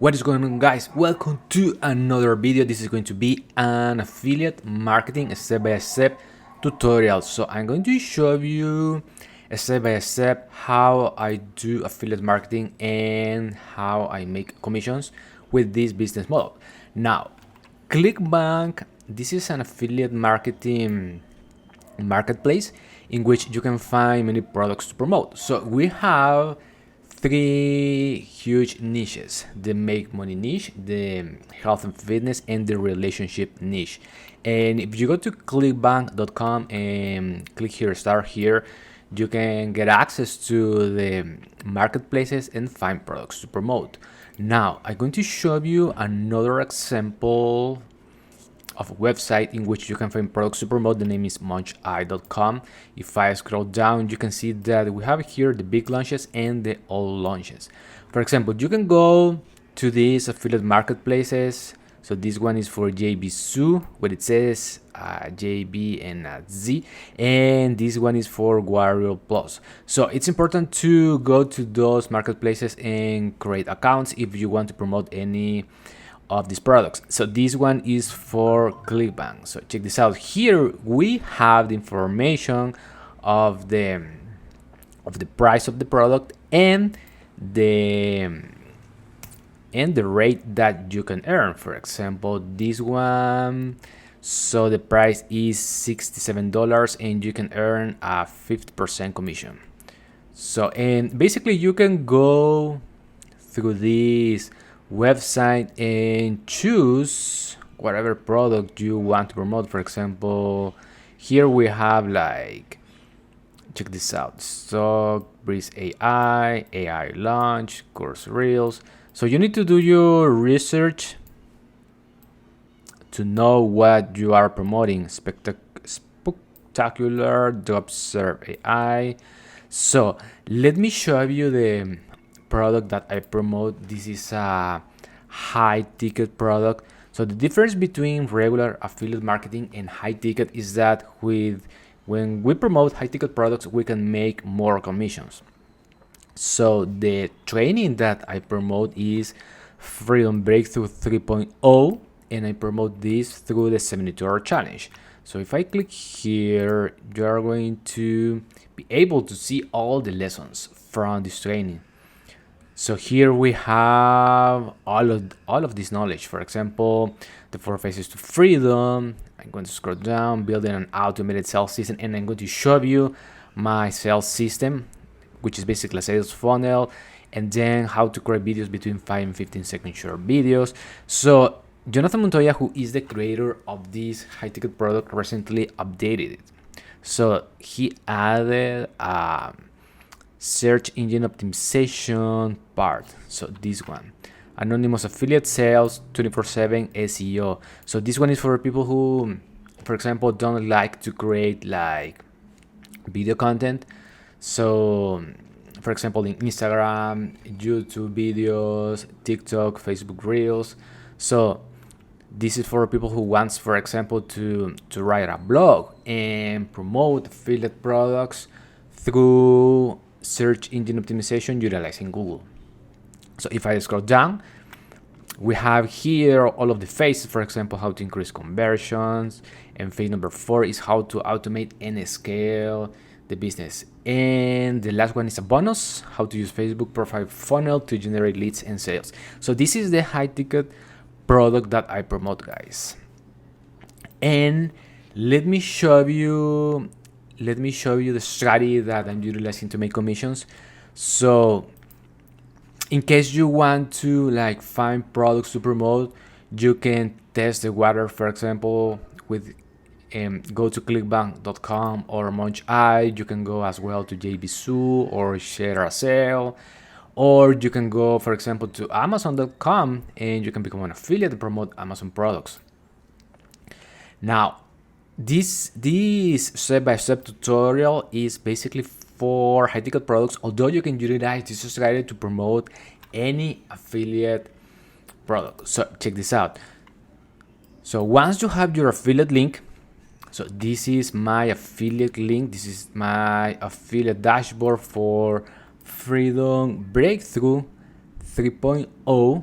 What is going on, guys? Welcome to another video. This is going to be an affiliate marketing step-by-step tutorial. So I'm going to show you step-by-step how I do affiliate marketing and how I make commissions with this business model. Now, Clickbank, this is an affiliate marketing marketplace in which you can find many products to promote. So we have three huge niches: the make money niche, the health and fitness, and the relationship niche. And if you go to clickbank.com and click here, start here, you can get access to the marketplaces and find products to promote. Now I'm going to show you another example of a website in which you can find products to promote. The name is muncheye.com. If I scroll down, you can see that we have here the big launches and the old launches. For example, you can go to these affiliate marketplaces. So this one is for JB Zoo, where it says JB and Z, and this one is for Warrior Plus. So it's important to go to those marketplaces and create accounts if you want to promote any of these products. So this one is for Clickbank. So check this out. Here we have the information of the price of the product and the rate that you can earn. For example, this one, so the price is $67 and you can earn a 50% commission. So, and basically you can go through this website and choose whatever product you want to promote. For example, here we have, like, check this out: stock, Breeze AI launch, course reels. So you need to do your research to know what you are promoting. Spectacular, Observe AI. So let me show you the product that I promote. This is a high ticket product. So the difference between regular affiliate marketing and high ticket is that when we promote high ticket products, we can make more commissions. So the training that I promote is Freedom Breakthrough 3.0, and I promote this through the 72-hour challenge. So if I click here, you are going to be able to see all the lessons from this training. So here we have all of this knowledge. For example, the 4 phases to freedom. I'm going to scroll down, building an automated sales system, and I'm going to show you my sales system, which is basically a sales funnel, and then how to create videos between 5 and 15-second short videos. So Jonathan Montoya, who is the creator of this high-ticket product, recently updated it. So he added search engine optimization part. So this one, anonymous affiliate sales, 24/7 SEO. So this one is for people who, for example, don't like to create like video content. So for example, in Instagram, YouTube videos, TikTok, Facebook Reels. So this is for people who wants, for example, to write a blog and promote affiliate products through search engine optimization utilizing Google. So if I scroll down, we have here all of the phases. For example, how to increase conversions, and phase number 4 is how to automate and scale the business. And the last one is a bonus: how to use Facebook profile funnel to generate leads and sales. So this is the high ticket product that I promote, guys. And let me show you the strategy that I'm utilizing to make commissions. So in case you want to like find products to promote, you can test the water. For example, with go to clickbank.com or muncheye. You can go as well to JBSU or Share a Sale, or you can go, for example, to amazon.com and you can become an affiliate and promote Amazon products. Now, this step-by-step tutorial is basically for high-ticket products, although you can utilize this strategy to promote any affiliate product. So check this out. So once you have your affiliate link, so this is my affiliate link. This is my affiliate dashboard for Freedom Breakthrough 3.0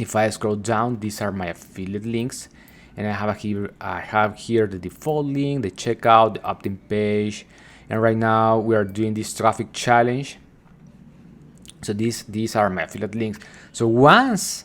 If I scroll down, these are my affiliate links, and I have here the default link, the checkout, the opt-in page, and right now we are doing this traffic challenge. So these are my affiliate links. So once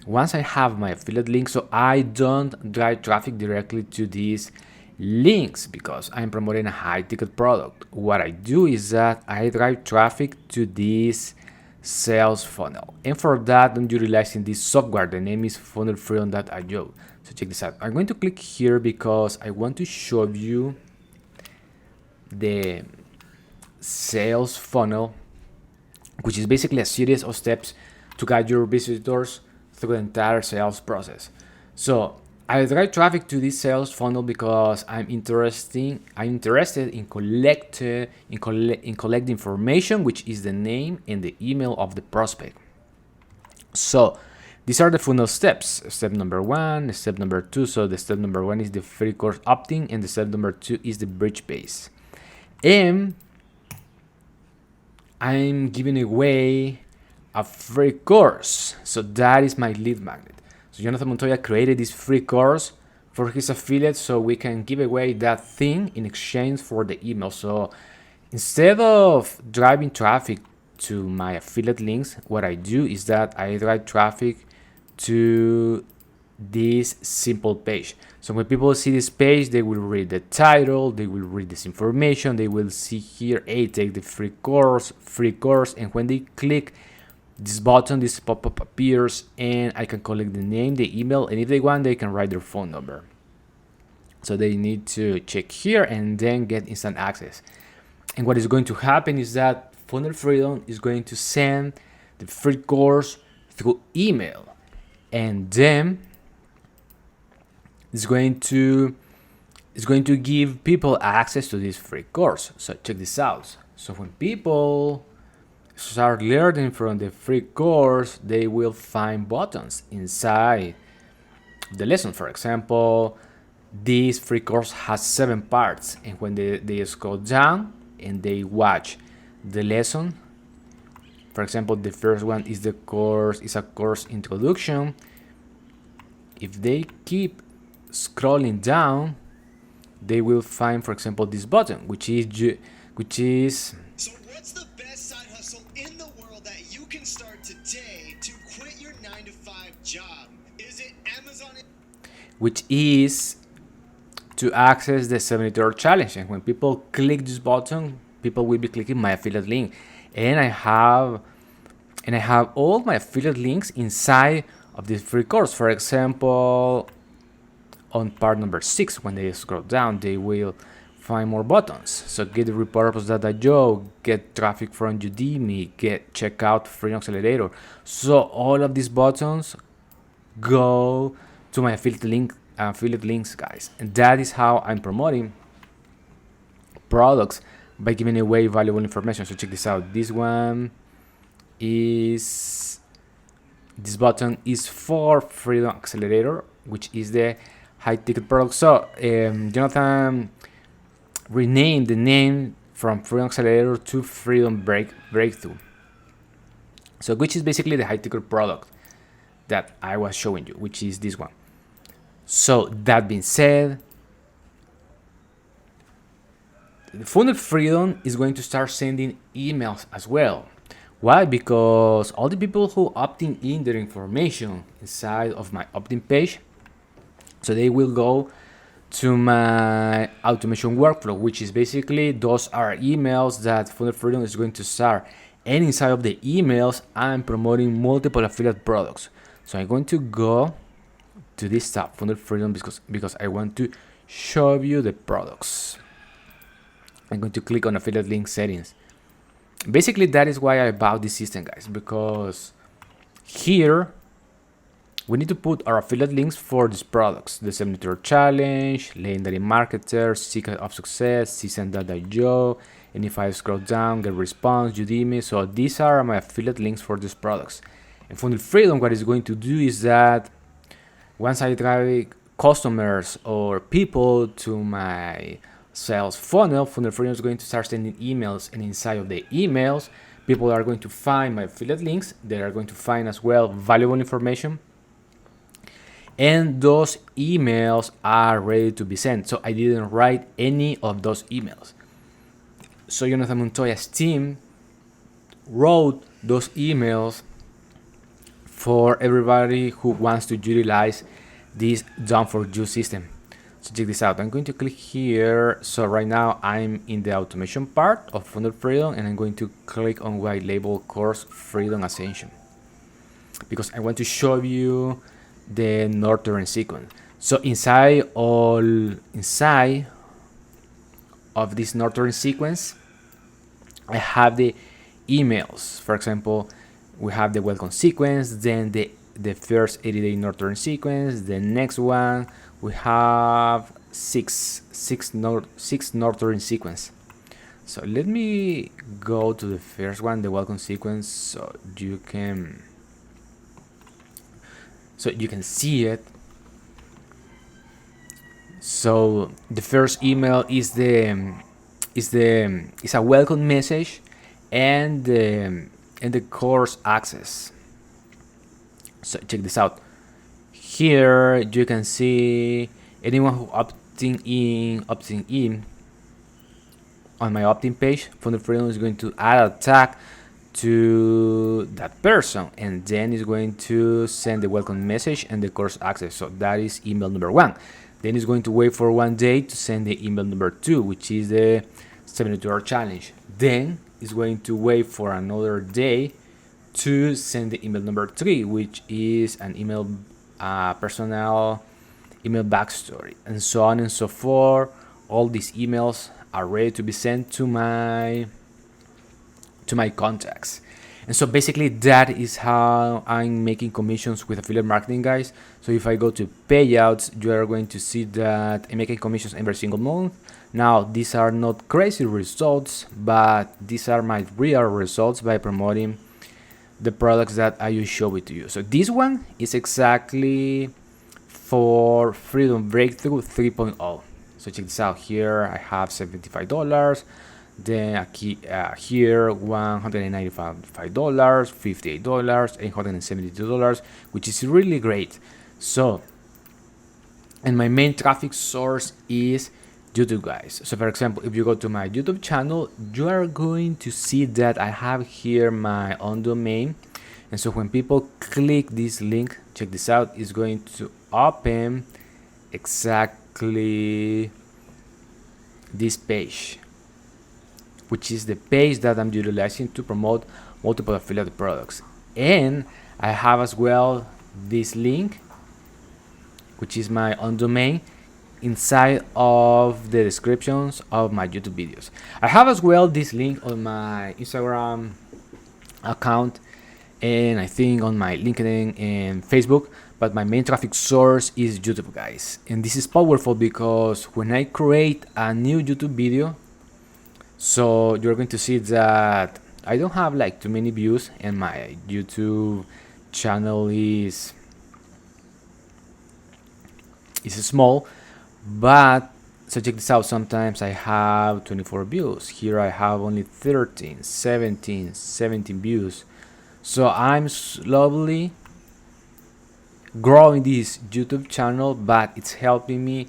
I have my affiliate link, so I don't drive traffic directly to these links because I'm promoting a high ticket product. What I do is that I drive traffic to this sales funnel, and for that I'm utilizing this software. The name is funnelfreedom.io. So check this out. I'm going to click here because I want to show you the sales funnel, which is basically a series of steps to guide your visitors through the entire sales process. So I drive traffic to this sales funnel because I'm interested in collect information, which is the name and the email of the prospect. So these are the funnel steps. Step number 1, step number 2. So the step number 1 is the free course opt-in, and the step number 2 is the bridge base. And I'm giving away a free course. So that is my lead magnet. So Jonathan Montoya created this free course for his affiliates so we can give away that thing in exchange for the email. So instead of driving traffic to my affiliate links, what I do is that I drive traffic to this simple page. So when people see this page, they will read the title, they will read this information, they will see here, hey, take the free course, and when they click this button, this pop-up appears, and I can collect the name, the email, and if they want, they can write their phone number. So they need to check here and then get instant access. And what is going to happen is that Funnel Freedom is going to send the free course through email, and then it's going to give people access to this free course. So check this out. So when people start learning from the free course, they will find buttons inside the lesson. For example, this free course has 7 parts, and when they scroll down and they watch the lesson, for example, the first one is a course introduction. If they keep scrolling down, they will find, for example, this button, which is So what's the best side hustle in the world that you can start today to quit your 9-to-5 job? Is it Amazon? which is to access the 70-hour challenge. And when people click this button, people will be clicking my affiliate link, and I have all my affiliate links inside of this free course. For example, on part number 6, when they scroll down, they will find more buttons. So get the repurpose.io, get traffic from Udemy, check out Freedom Accelerator. So all of these buttons go to my affiliate links, guys. And that is how I'm promoting products, by giving away valuable information. So check this out. This button is for Freedom Accelerator, which is the high ticket product. So Jonathan renamed the name from Freedom Accelerator to Freedom Breakthrough. So which is basically the high ticket product that I was showing you, which is this one. So that being said, the Funnel Freedom is going to start sending emails as well. Why? Because all the people who opting in their information inside of my opt-in page, so they will go to my automation workflow, which is basically those are emails that Funnel Freedom is going to start. And inside of the emails, I'm promoting multiple affiliate products. So I'm going to go to this tab, Funnel Freedom, because I want to show you the products. I'm going to click on affiliate link settings. Basically, that is why I bought this system, guys, because here we need to put our affiliate links for these products: the 70-hour challenge, legendary marketer, secret of success, season.io, and if I scroll down, get response, Udemy. So these are my affiliate links for these products. And Funnel Freedom, what it's going to do is that once I drive customers or people to my sales funnel, Funnel Freedom is going to start sending emails, and inside of the emails, people are going to find my affiliate links. They are going to find as well valuable information, and those emails are ready to be sent. So I didn't write any of those emails. So Jonathan Montoya's team wrote those emails for everybody who wants to utilize this done for you system. So check this out. I'm going to click here. So right now I'm in the automation part of Funnel Freedom, and I'm going to click on what I label Course Freedom Ascension, because I want to show you the northern sequence. So inside of this northern sequence, I have the emails. For example, we have the welcome sequence, then the first 80-day northern sequence. The next one, we have six northern sequence. So let me go to the first one, the welcome sequence, so you can see it. So the first email is a welcome message and the course access. So check this out. Here you can see anyone who opting in on my opt-in page. Funnel Freedom is going to add a tag to that person, and then it's going to send the welcome message and the course access. So that is email number 1. Then it's going to wait for 1 day to send the email number 2, which is the 72-hour challenge. Then it's going to wait for another day to send the email number 3, which is an email personal email backstory, and so on and so forth. All these emails are ready to be sent to my contacts. And so basically that is how I'm making commissions with affiliate marketing, guys. So if I go to payouts, you are going to see that I'm making commissions every single month. Now these are not crazy results, but these are my real results by promoting the products that I just showed it to you. So this one is exactly for Freedom Breakthrough 3.0. So check this out. Here I have $75. Then here $195, $58, $872, which is really great. So, and my main traffic source is YouTube, guys. So for example, if you go to my YouTube channel, you are going to see that I have here my own domain. And so when people click this link, check this out, it's going to open exactly this page, which is the page that I'm utilizing to promote multiple affiliate products. And I have as well this link, which is my own domain, inside of the descriptions of my YouTube videos. I have as well this link on my Instagram account, and I think on my LinkedIn and Facebook, but my main traffic source is YouTube, guys. And this is powerful because when I create a new YouTube video, so you're going to see that I don't have like too many views, and my YouTube channel is small, but so check this out. Sometimes I have 24 views. Here I have only 13, 17 views. So I'm slowly growing this YouTube channel, but it's helping me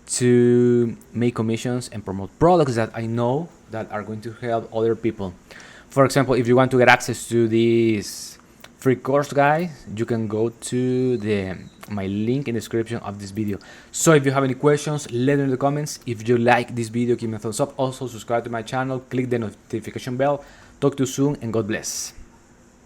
to make commissions and promote products that I know that are going to help other people. For example, if you want to get access to this free course, guys, you can go to my link in the description of this video. So if you have any questions, let me know in the comments. If you like this video, give me a thumbs up. Also subscribe to my channel, click the notification bell. Talk to you soon, and God bless.